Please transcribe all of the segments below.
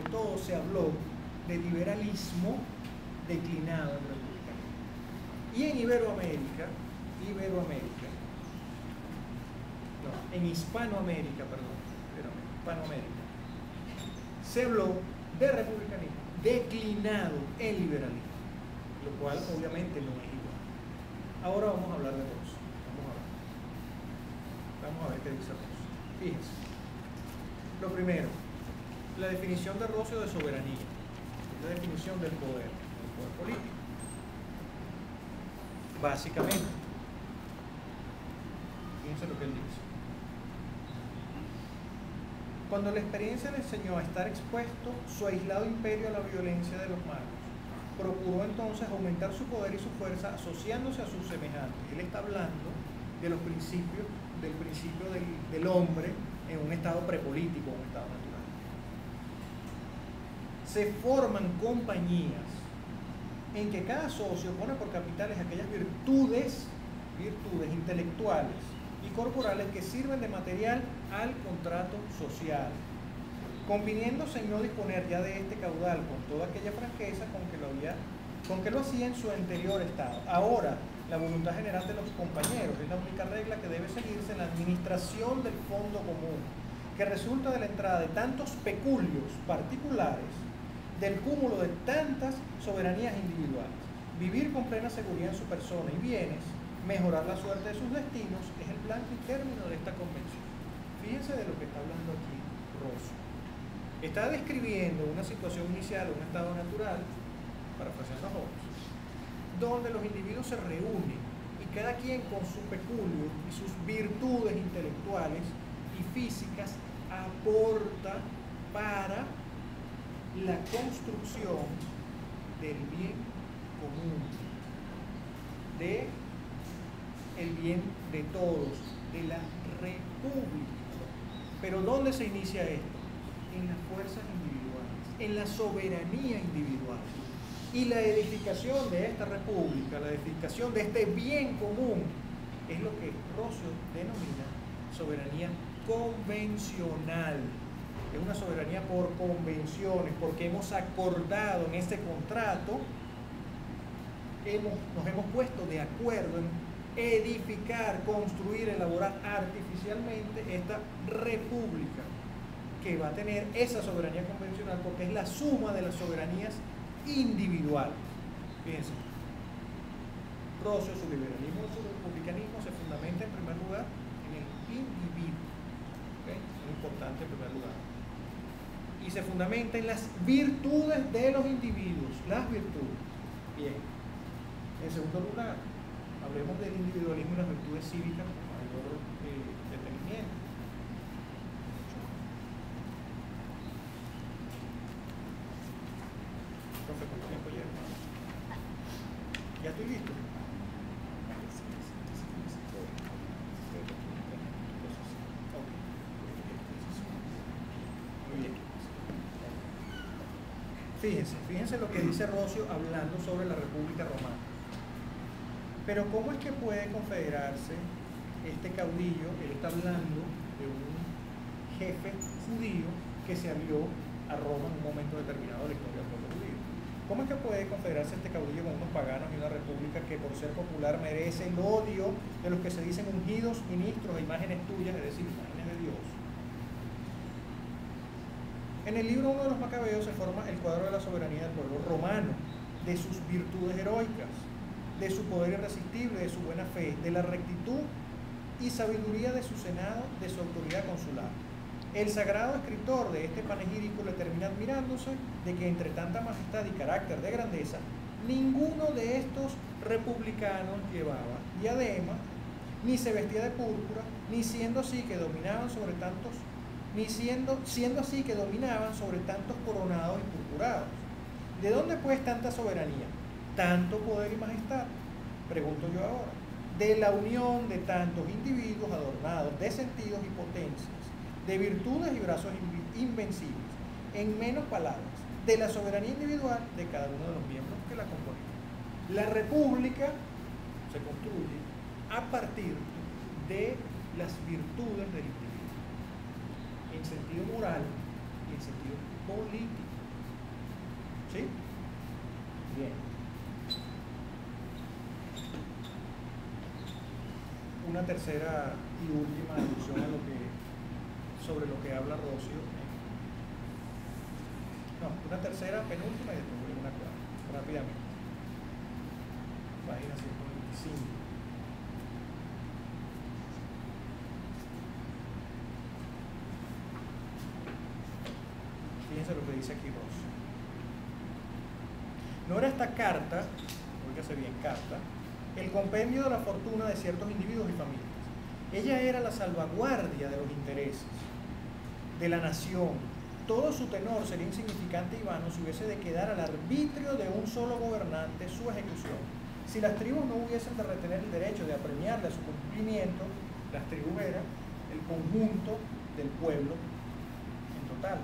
sobre todo se habló de liberalismo declinado en republicanismo. Y en en Hispanoamérica, se habló de republicanismo declinado en liberalismo, lo cual obviamente no es igual. Ahora vamos a hablar de Rousseau. Vamos a ver qué dice Rousseau. Fíjense. Lo primero, la definición de Rousseau de soberanía, la definición del poder político. Básicamente, fíjense lo que él dice. Cuando la experiencia le enseñó a estar expuesto su aislado imperio a la violencia de los malos, procuró entonces aumentar su poder y su fuerza asociándose a sus semejantes. Él está hablando de los principios, del hombre en un estado prepolítico, un estado natural. Se forman compañías en que cada socio pone por capitales aquellas virtudes intelectuales y corporales que sirven de material al contrato social, conviniéndose en no disponer ya de este caudal con toda aquella franqueza con que lo hacía en su anterior estado. Ahora, la voluntad general de los compañeros es la única regla que debe seguirse en la administración del fondo común, que resulta de la entrada de tantos peculios particulares, del cúmulo de tantas soberanías individuales. Vivir con plena seguridad en su persona y bienes, mejorar la suerte de sus destinos, es el blanco y término de esta convención. Fíjense de lo que está hablando aquí Rousseau. Está describiendo una situación inicial, un estado natural, parafraseando a Hobbes, donde los individuos se reúnen y cada quien con su peculio y sus virtudes intelectuales y físicas aporta para la construcción del bien común, de el bien de todos, de la república. Pero ¿dónde se inicia esto? En las fuerzas individuales, en la soberanía individual. Y la edificación de esta república, la edificación de este bien común, es lo que Rousseau denomina soberanía convencional. Es una soberanía por convenciones, porque hemos acordado en este contrato, nos hemos puesto de acuerdo en edificar, construir, elaborar artificialmente esta república que va a tener esa soberanía convencional porque es la suma de las soberanías individuales. Fíjense, Rousseau, su liberalismo y su republicanismo se fundamenta en primer lugar en el individuo, ¿okay? Es importante en primer lugar, y se fundamenta en las virtudes de los individuos, las virtudes. Bien, en segundo lugar, hablemos del individualismo y las virtudes cívicas con mayor detenimiento. Profe, ¿cuánto tiempo lleva? ¿Ya estoy listo? Muy bien. Fíjense lo que dice Rousseau hablando sobre la República Romana. Pero ¿cómo es que puede confederarse este caudillo? Él está hablando de un jefe judío que se alió a Roma en un momento determinado de la historia del pueblo judío. ¿Cómo es que puede confederarse este caudillo con unos paganos y una república que por ser popular merece el odio de los que se dicen ungidos ministros e imágenes tuyas, es decir, imágenes de Dios? En el libro 1 de los Macabeos se forma el cuadro de la soberanía del pueblo romano, de sus virtudes heroicas, de su poder irresistible, de su buena fe, de la rectitud y sabiduría de su senado, de su autoridad consular. El sagrado escritor de este panegírico le termina admirándose de que entre tanta majestad y carácter de grandeza, ninguno de estos republicanos llevaba diadema, ni se vestía de púrpura, ni siendo así que dominaban sobre tantos, siendo así que dominaban sobre tantos coronados y purpurados. ¿De dónde pues tanta soberanía, tanto poder y majestad? Pregunto yo ahora. De la unión de tantos individuos adornados de sentidos y potencias, de virtudes y brazos invencibles, en menos palabras, de la soberanía individual de cada uno de los miembros que la componen. La república se construye a partir de las virtudes del individuo, en sentido moral y en sentido político. ¿Sí? Bien. Una tercera y última alusión a sobre lo que habla Rocio. No, una tercera, penúltima y después una cuarta. Rápidamente. Página 125. Fíjense lo que dice aquí Rocio. No era esta carta, oígase bien, carta, el compendio de la fortuna de ciertos individuos y familias. Ella era la salvaguardia de los intereses de la nación. Todo su tenor sería insignificante y vano si hubiese de quedar al arbitrio de un solo gobernante su ejecución. Si las tribus no hubiesen de retener el derecho de apremiarle a su cumplimiento, las tribus eran el conjunto del pueblo en total.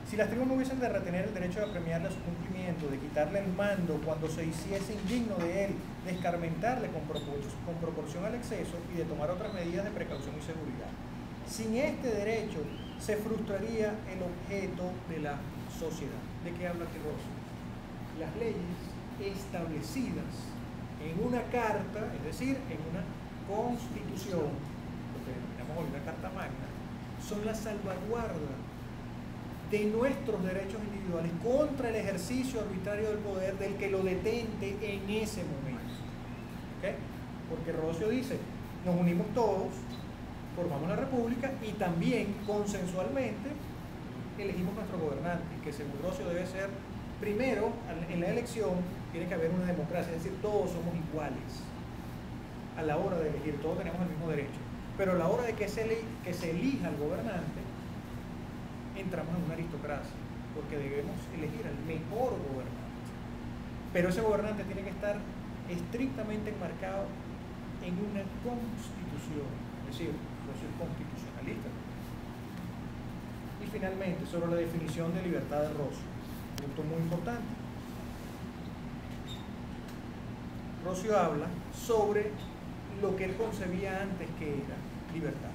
Si las tribus no hubiesen de retener el derecho de apremiarle a su cumplimiento, de quitarle el mando cuando se hiciese indigno de él, de escarmentarle con proporción al exceso y de tomar otras medidas de precaución y seguridad. Sin este derecho se frustraría el objeto de la sociedad. ¿De qué habla aquí Rosso? Las leyes establecidas en una carta, es decir, en una constitución, lo que llamamos hoy una carta magna, son la salvaguarda de nuestros derechos individuales contra el ejercicio arbitrario del poder del que lo detente en ese momento. ¿Okay? Porque Rocio dice, nos unimos todos, formamos la república y también consensualmente elegimos nuestro gobernante, que según Rocio debe ser, primero, en la elección tiene que haber una democracia, es decir, todos somos iguales a la hora de elegir, todos tenemos el mismo derecho, pero a la hora de que se elija al gobernante, entramos en una aristocracia, porque debemos elegir al mejor gobernante. Pero ese gobernante tiene que estar estrictamente enmarcado en una constitución, es decir, yo soy constitucionalista. Y finalmente, sobre la definición de libertad de Rocio, punto muy importante. Rocio habla sobre lo que él concebía antes que era libertad.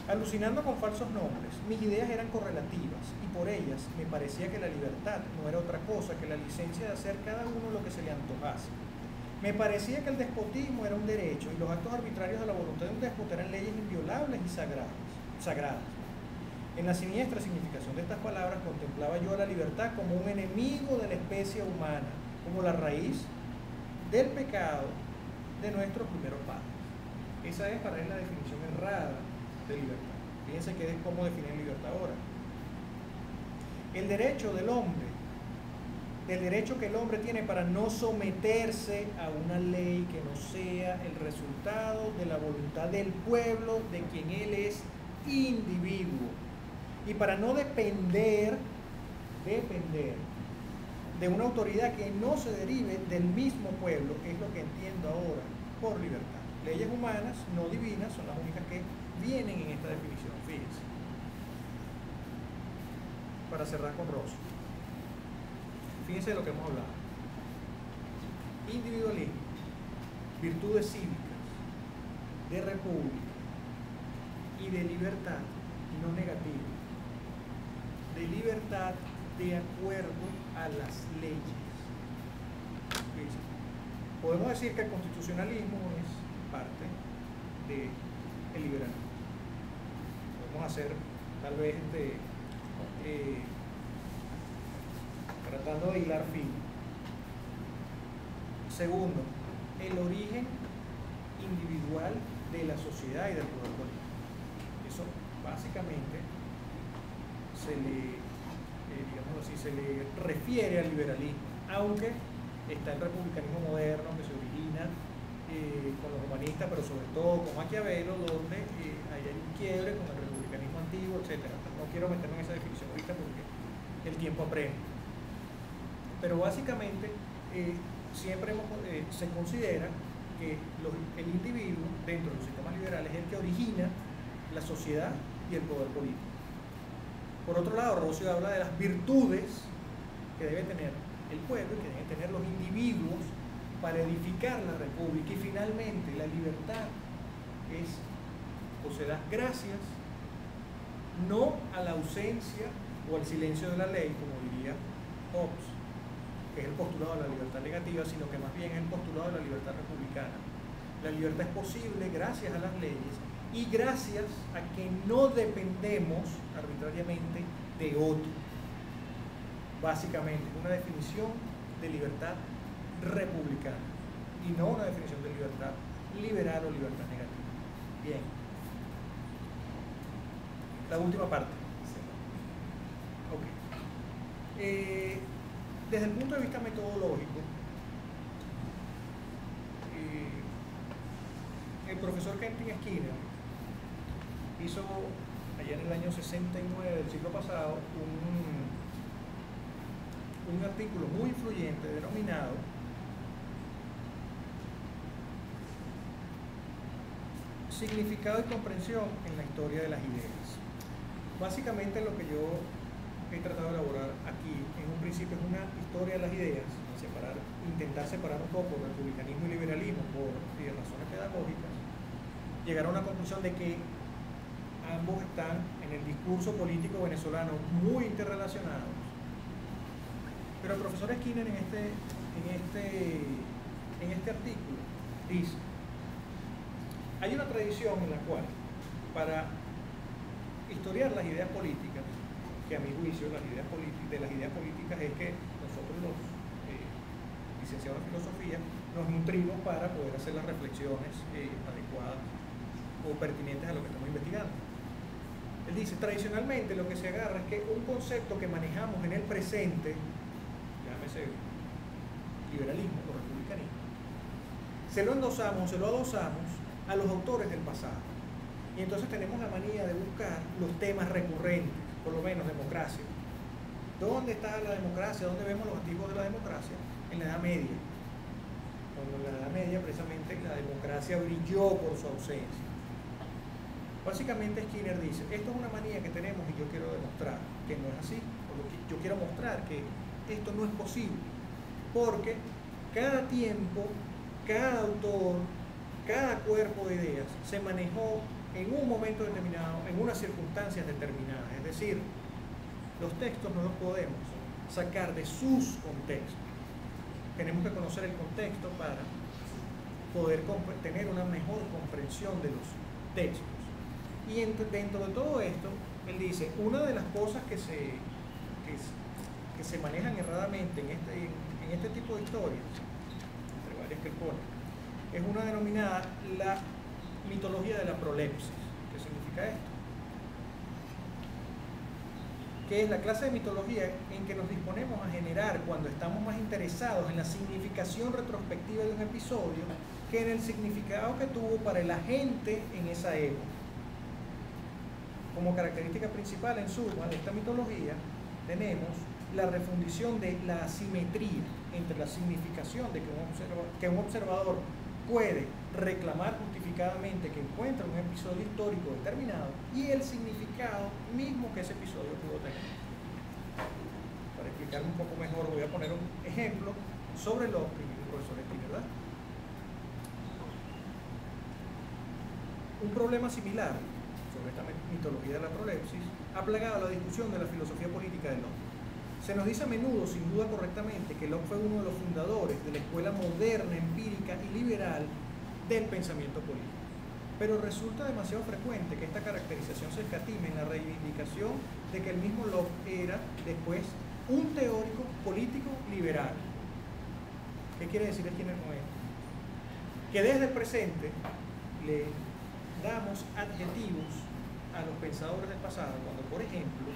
Alucinando con falsos nombres, mis ideas eran correlativas y por ellas me parecía que la libertad no era otra cosa que la licencia de hacer cada uno lo que se le antojase. Me parecía que el despotismo era un derecho y los actos arbitrarios de la voluntad de un déspota eran leyes inviolables y sagradas. En la siniestra significación de estas palabras contemplaba yo a la libertad como un enemigo de la especie humana, como la raíz del pecado de nuestros primeros padres. Esa es para él la definición errada de libertad. Fíjense que es cómo definir libertad ahora. El derecho del hombre, el derecho que el hombre tiene para no someterse a una ley que no sea el resultado de la voluntad del pueblo de quien él es individuo, y para no depender de una autoridad que no se derive del mismo pueblo, es lo que entiendo ahora por libertad. Leyes humanas, no divinas, son las únicas que vienen en esta definición, fíjense. Para cerrar con Rosso, fíjense de lo que hemos hablado: individualismo, virtudes cívicas, de república y de libertad, y no negativa, de libertad de acuerdo a las leyes. Fíjense. Podemos decir que el constitucionalismo es parte del liberalismo. Podemos hacer tal vez tratando de hilar fino. Segundo, el origen individual de la sociedad y del poder político. Eso básicamente se le, digamos así, se le refiere al liberalismo, aunque está el republicanismo moderno que se origina con los humanistas, pero sobre todo con Maquiavelo, donde hay un quiebre con el republicanismo antiguo, etc. No quiero meterme en esa definición ahorita porque el tiempo apremia. Pero básicamente siempre se considera que el individuo dentro de los sistemas liberales es el que origina la sociedad y el poder político. Por otro lado, Rocio habla de las virtudes que debe tener el pueblo y que deben tener los individuos para edificar la república. Y finalmente, la libertad es, o se da gracias no a la ausencia o el silencio de la ley, como diría Hobbes, que es el postulado de la libertad negativa, sino que más bien es el postulado de la libertad republicana. La libertad es posible gracias a las leyes y gracias a que no dependemos arbitrariamente de otro. Básicamente, una definición de libertad republicana y no una definición de libertad liberal o libertad negativa. Bien. La última parte. Ok. Desde el punto de vista metodológico, el profesor Kenton Skinner hizo allá en el año 69 del siglo pasado un artículo muy influyente denominado Significado y comprensión en la historia de las ideas. Básicamente lo que yo he tratado de elaborar aquí en un principio es una historia de las ideas, intentar separar un poco republicanismo y liberalismo por razones pedagógicas, llegar a una conclusión de que ambos están en el discurso político venezolano muy interrelacionados. Pero el profesor Skinner en este artículo dice: hay una tradición en la cual, para historiar las ideas políticas, que a mi juicio de las ideas políticas es que nosotros los licenciados en filosofía nos nutrimos para poder hacer las reflexiones adecuadas o pertinentes a lo que estamos investigando. Él dice, tradicionalmente lo que se agarra es que un concepto que manejamos en el presente, llámese liberalismo o republicanismo, se lo endosamos, se lo adosamos a los autores del pasado. Y entonces tenemos la manía de buscar los temas recurrentes, por lo menos democracia. ¿Dónde está la democracia? ¿Dónde vemos los activos de la democracia? En la Edad Media. Cuando en la Edad Media precisamente la democracia brilló por su ausencia. Básicamente Skinner dice, esto es una manía que tenemos y yo quiero demostrar que no es así. Yo quiero mostrar que esto no es posible, porque cada tiempo, cada autor, cada cuerpo de ideas se manejó en un momento determinado, en unas circunstancias determinadas. Es decir, los textos no los podemos sacar de sus contextos. Tenemos que conocer el contexto para poder tener una mejor comprensión de los textos. Y dentro de todo esto, él dice, una de las cosas que se manejan erradamente en este tipo de historias, entre varias que él pone, es una denominada la mitología de la prolepsis. ¿Qué significa esto? Que es la clase de mitología en que nos disponemos a generar cuando estamos más interesados en la significación retrospectiva de un episodio que en el significado que tuvo para el agente en esa época. Como característica principal, en suma, de esta mitología, tenemos la refundición de la asimetría entre la significación de que un observador puede reclamar justificadamente que encuentra un episodio histórico determinado y el significado mismo que ese episodio pudo tener. Para explicarme un poco mejor, voy a poner un ejemplo sobre lo que dice el profesor Skinner, ¿verdad? Un problema similar sobre esta mitología de la prolepsis ha plagado la discusión de la filosofía política de Locke. Se nos dice a menudo, sin duda correctamente, que Locke fue uno de los fundadores de la escuela moderna, empírica y liberal del pensamiento político. Pero resulta demasiado frecuente que esta caracterización se escatime en la reivindicación de que el mismo Locke era después un teórico político liberal. ¿Qué quiere decir Skinner con esto? Que desde el presente le damos adjetivos a los pensadores del pasado, cuando por ejemplo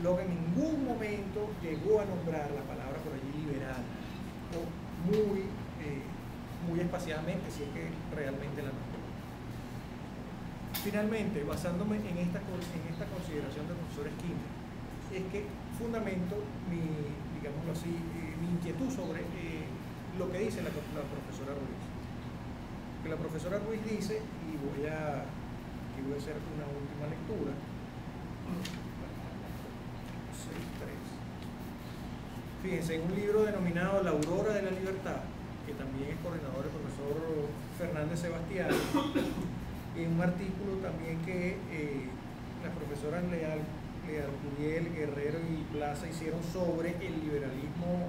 Locke en ningún momento llegó a nombrar la palabra por allí liberal, o muy espaciadamente, si es que realmente la nombró. Finalmente, basándome en esta consideración del profesor Skinner, es que fundamento digámoslo así, mi inquietud sobre lo que dice la profesora Ruiz. Que la profesora Ruiz dice, y voy a hacer una última lectura, 6.3. Fíjense, en un libro denominado La Aurora de la Libertad, que también es coordinador el profesor Fernández Sebastián, y en un artículo también que la profesora Leal Learcuriel, Guerrero y Plaza hicieron sobre el liberalismo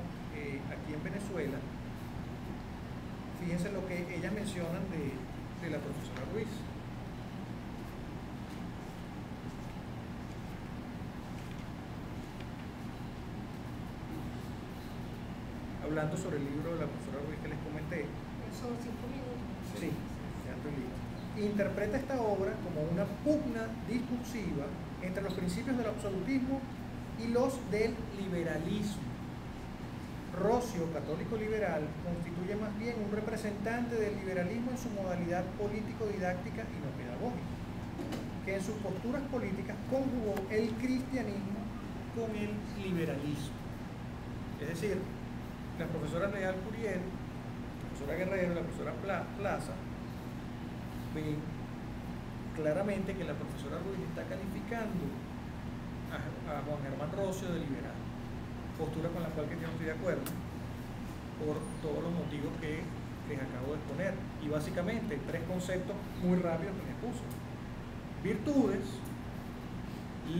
aquí en Venezuela, fíjense lo que ellas mencionan de la profesora Ruiz. Hablando sobre el libro de la profesora Ruiz que les comenté. Son 5 minutos. Sí, ya estoy listo. Interpreta esta obra como una pugna discursiva entre los principios del absolutismo y los del liberalismo. Rocio, católico liberal, constituye más bien un representante del liberalismo en su modalidad político-didáctica y no pedagógica, que en sus posturas políticas conjugó el cristianismo con el liberalismo. Es decir, la profesora Learcuriel, la profesora Guerrero, la profesora Plaza, ven claramente que la profesora Ruiz está calificando a Juan Germán Rocio de liberal, postura con la cual yo no estoy de acuerdo por todos los motivos que les acabo de exponer, y básicamente 3 conceptos muy rápidos que les puso: virtudes,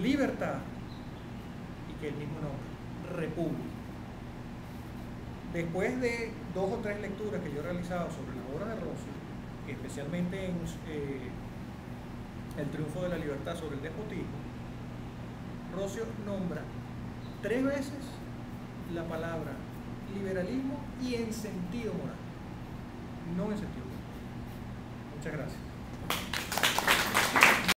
libertad y que el mismo nombre, república. Después de 2 o 3 lecturas que yo he realizado sobre la obra de Rocio, especialmente en El triunfo de la libertad sobre el despotismo, Rocio nombra 3 veces la palabra liberalismo y en sentido moral, no en sentido moral. Muchas gracias.